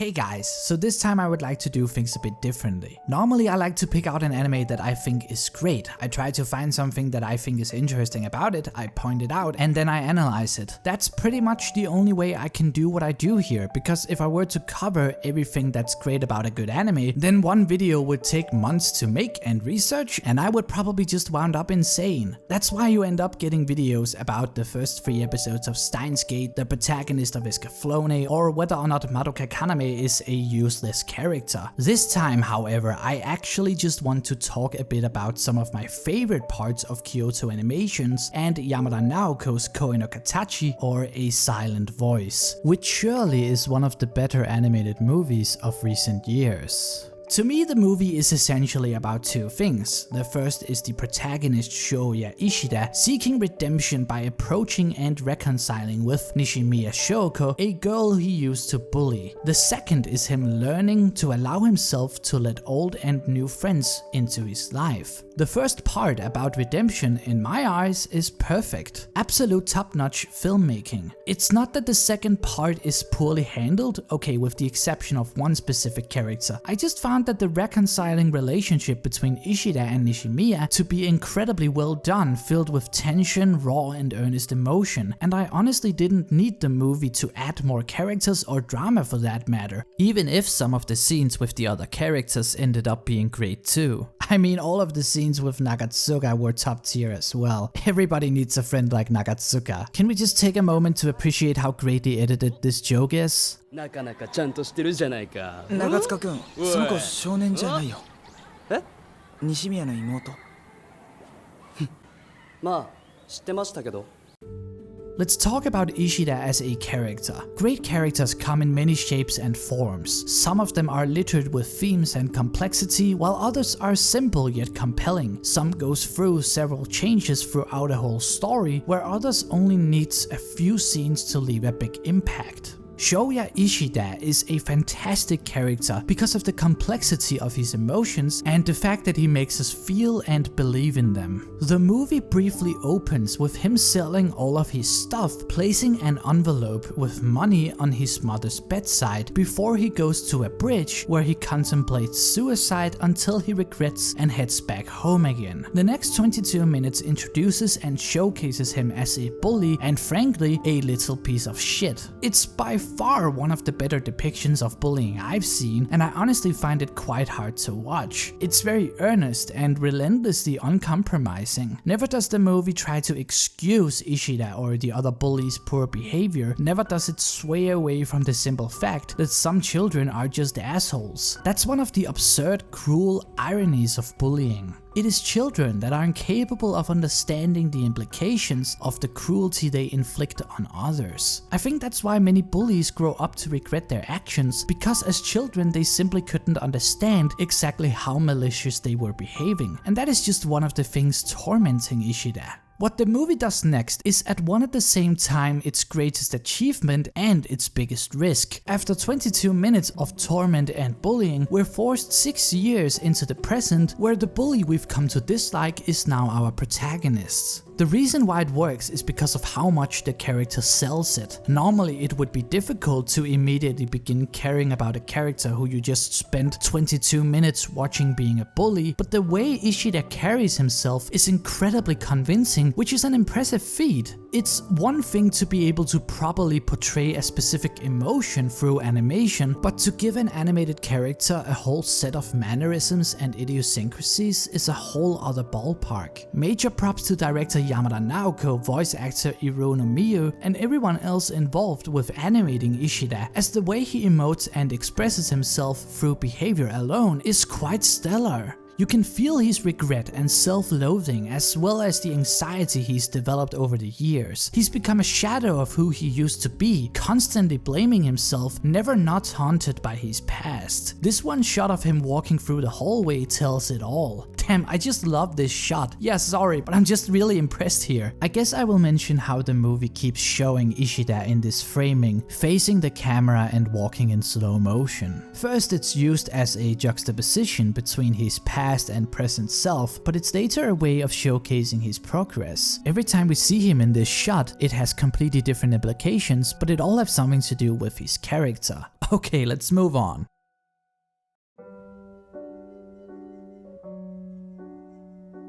Hey guys, so this time I would like to do things a bit differently. Normally I like to pick out an anime that I think is great. I try to find something that I think is interesting about it, I point it out, and then I analyze it. That's pretty much the only way I can do what I do here, because if I were to cover everything that's great about a good anime, then one video would take months to make and research, and I would probably just wound up insane. That's why you end up getting videos about the first 3 episodes of Steins Gate, the protagonist of Escaflowne, or whether or not Madoka Kaname is a useless character. This time, however, I actually just want to talk a bit about some of my favorite parts of Kyoto Animations and Yamada Naoko's Koe no Katachi, or A Silent Voice, which surely is one of the better animated movies of recent years. To me, the movie is essentially about 2 things. The first is the protagonist Shoya Ishida seeking redemption by approaching and reconciling with Nishimiya Shoko, a girl he used to bully. The second is him learning to allow himself to let old and new friends into his life. The first part about redemption, in my eyes, is perfect. Absolute top-notch filmmaking. It's not that the second part is poorly handled, okay, with the exception of one specific character. I just found that the reconciling relationship between Ishida and Nishimiya to be incredibly well done, filled with tension, raw and earnest emotion, and I honestly didn't need the movie to add more characters or drama for that matter, even if some of the scenes with the other characters ended up being great too. I mean, all of the scenes with Nagatsuka were top tier as well. Everybody needs a friend like Nagatsuka. Can we just take a moment to appreciate how greatly edited this joke is? なかなかちゃんとしてるじゃないか。長塚くん、その子少年じゃないよ。え？西宮の妹。まあ、知ってましたけど。 Let's talk about Ishida as a character. Great characters come in many shapes and forms. Some of them are littered with themes and complexity, while others are simple yet compelling. Some goes through several changes throughout a whole story, where others only needs a few scenes to leave a big impact. Shoya Ishida is a fantastic character because of the complexity of his emotions and the fact that he makes us feel and believe in them. The movie briefly opens with him selling all of his stuff, placing an envelope with money on his mother's bedside before he goes to a bridge where he contemplates suicide until he regrets and heads back home again. The next 22 minutes introduces and showcases him as a bully and frankly a little piece of shit. It's by far one of the better depictions of bullying I've seen, and I honestly find it quite hard to watch. It's very earnest and relentlessly uncompromising. Never does the movie try to excuse Ishida or the other bullies' poor behavior, never does it sway away from the simple fact that some children are just assholes. That's one of the absurd, cruel ironies of bullying. It is children that are incapable of understanding the implications of the cruelty they inflict on others. I think that's why many bullies grow up to regret their actions, because as children they simply couldn't understand exactly how malicious they were behaving, and that is just one of the things tormenting Ishida. What the movie does next is at one at the same time its greatest achievement and its biggest risk. After 22 minutes of torment and bullying, we're forced 6 years into the present, where the bully we've come to dislike is now our protagonist. The reason why it works is because of how much the character sells it. Normally it would be difficult to immediately begin caring about a character who you just spent 22 minutes watching being a bully, but the way Ishida carries himself is incredibly convincing, which is an impressive feat. It's one thing to be able to properly portray a specific emotion through animation, but to give an animated character a whole set of mannerisms and idiosyncrasies is a whole other ballpark. Major props to director Yamada Naoko, voice actor Hirono Miyu, and everyone else involved with animating Ishida, as the way he emotes and expresses himself through behavior alone is quite stellar. You can feel his regret and self-loathing, as well as the anxiety he's developed over the years. He's become a shadow of who he used to be, constantly blaming himself, never not haunted by his past. This one shot of him walking through the hallway tells it all. Damn, I just love this shot. Yeah, sorry, but I'm just really impressed here. I guess I will mention how the movie keeps showing Ishida in this framing, facing the camera and walking in slow motion. First, it's used as a juxtaposition between his past and present self, but it's later a way of showcasing his progress. Every time we see him in this shot, it has completely different implications, but it all has something to do with his character. Okay, let's move on.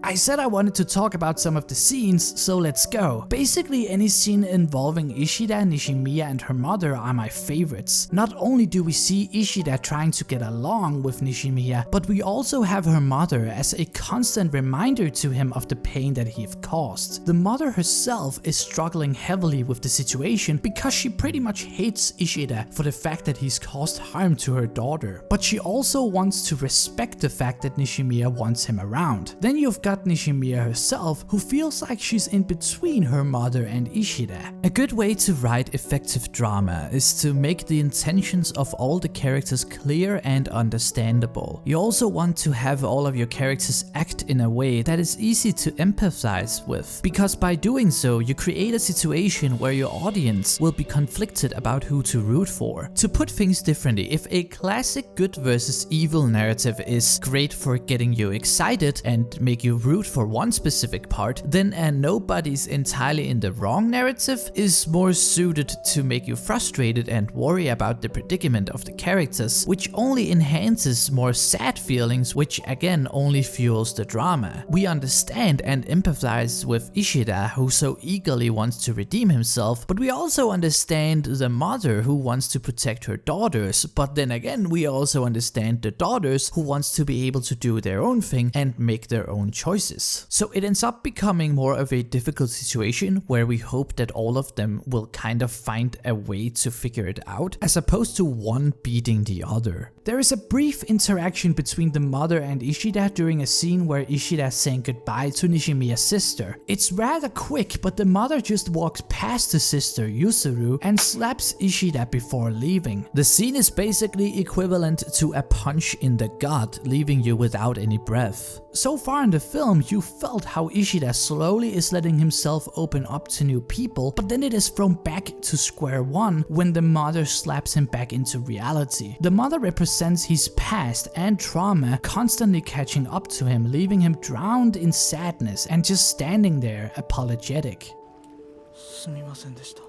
I said I wanted to talk about some of the scenes, so let's go. Basically, any scene involving Ishida, Nishimiya and her mother are my favorites. Not only do we see Ishida trying to get along with Nishimiya, but we also have her mother as a constant reminder to him of the pain that he have caused. The mother herself is struggling heavily with the situation because she pretty much hates Ishida for the fact that he's caused harm to her daughter. But she also wants to respect the fact that Nishimiya wants him around. Then you've got Nishimiya herself, who feels like she's in between her mother and Ishida. A good way to write effective drama is to make the intentions of all the characters clear and understandable. You also want to have all of your characters act in a way that is easy to empathize with, because by doing so you create a situation where your audience will be conflicted about who to root for. To put things differently, if a classic good versus evil narrative is great for getting you excited and make you root for one specific part, then a nobody's entirely in the wrong narrative is more suited to make you frustrated and worry about the predicament of the characters, which only enhances more sad feelings, which again only fuels the drama. We understand and empathize with Ishida, who so eagerly wants to redeem himself, but we also understand the mother who wants to protect her daughters, but then again we also understand the daughters who wants to be able to do their own thing and make their own choices. So it ends up becoming more of a difficult situation where we hope that all of them will kind of find a way to figure it out, as opposed to one beating the other. There is a brief interaction between the mother and Ishida during a scene where Ishida is saying goodbye to Nishimiya's sister. It's rather quick, but the mother just walks past the sister Yuzuru and slaps Ishida before leaving. The scene is basically equivalent to a punch in the gut, leaving you without any breath. So far in the film, you felt how Ishida slowly is letting himself open up to new people, but then it is thrown back to square one when the mother slaps him back into reality. The mother represents his past and trauma constantly catching up to him, leaving him drowned in sadness and just standing there apologetic. すみませんでした。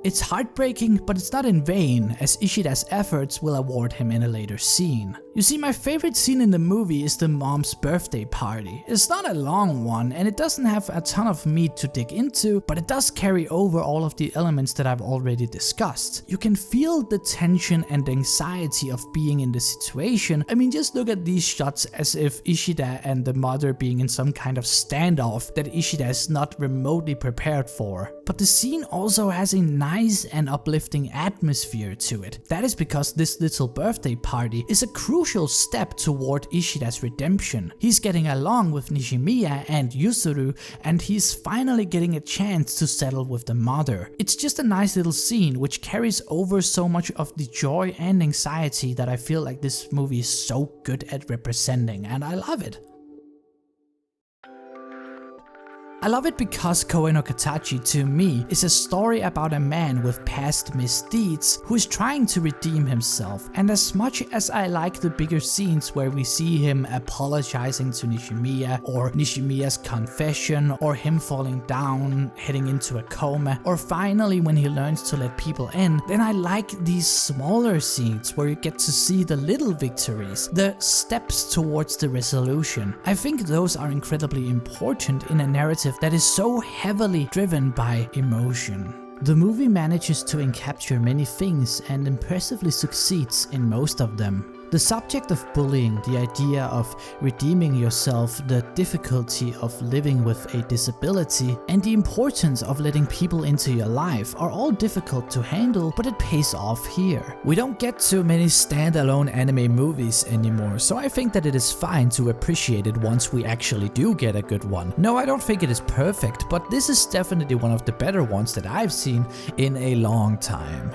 It's heartbreaking, but it's not in vain, as Ishida's efforts will award him in a later scene. You see, my favorite scene in the movie is the mom's birthday party. It's not a long one, and it doesn't have a ton of meat to dig into, but it does carry over all of the elements that I've already discussed. You can feel the tension and anxiety of being in the situation. I mean, just look at these shots as if Ishida and the mother being in some kind of standoff that Ishida is not remotely prepared for. But the scene also has a nice and uplifting atmosphere to it. That is because this little birthday party is a crucial step toward Ishida's redemption. He's getting along with Nishimiya and Yuzuru, and he's finally getting a chance to settle with the mother. It's just a nice little scene which carries over so much of the joy and anxiety that I feel like this movie is so good at representing, and I love it. I love it because Koe no Katachi, to me, is a story about a man with past misdeeds who is trying to redeem himself. And as much as I like the bigger scenes where we see him apologizing to Nishimiya, or Nishimiya's confession, or him falling down, heading into a coma, or finally when he learns to let people in, then I like these smaller scenes where you get to see the little victories, the steps towards the resolution. I think those are incredibly important in a narrative that is so heavily driven by emotion. The movie manages to encapture many things and impressively succeeds in most of them. The subject of bullying, the idea of redeeming yourself, the difficulty of living with a disability, and the importance of letting people into your life are all difficult to handle, but it pays off here. We don't get too many standalone anime movies anymore, so I think that it is fine to appreciate it once we actually do get a good one. No, I don't think it is perfect, but this is definitely one of the better ones that I've seen in a long time.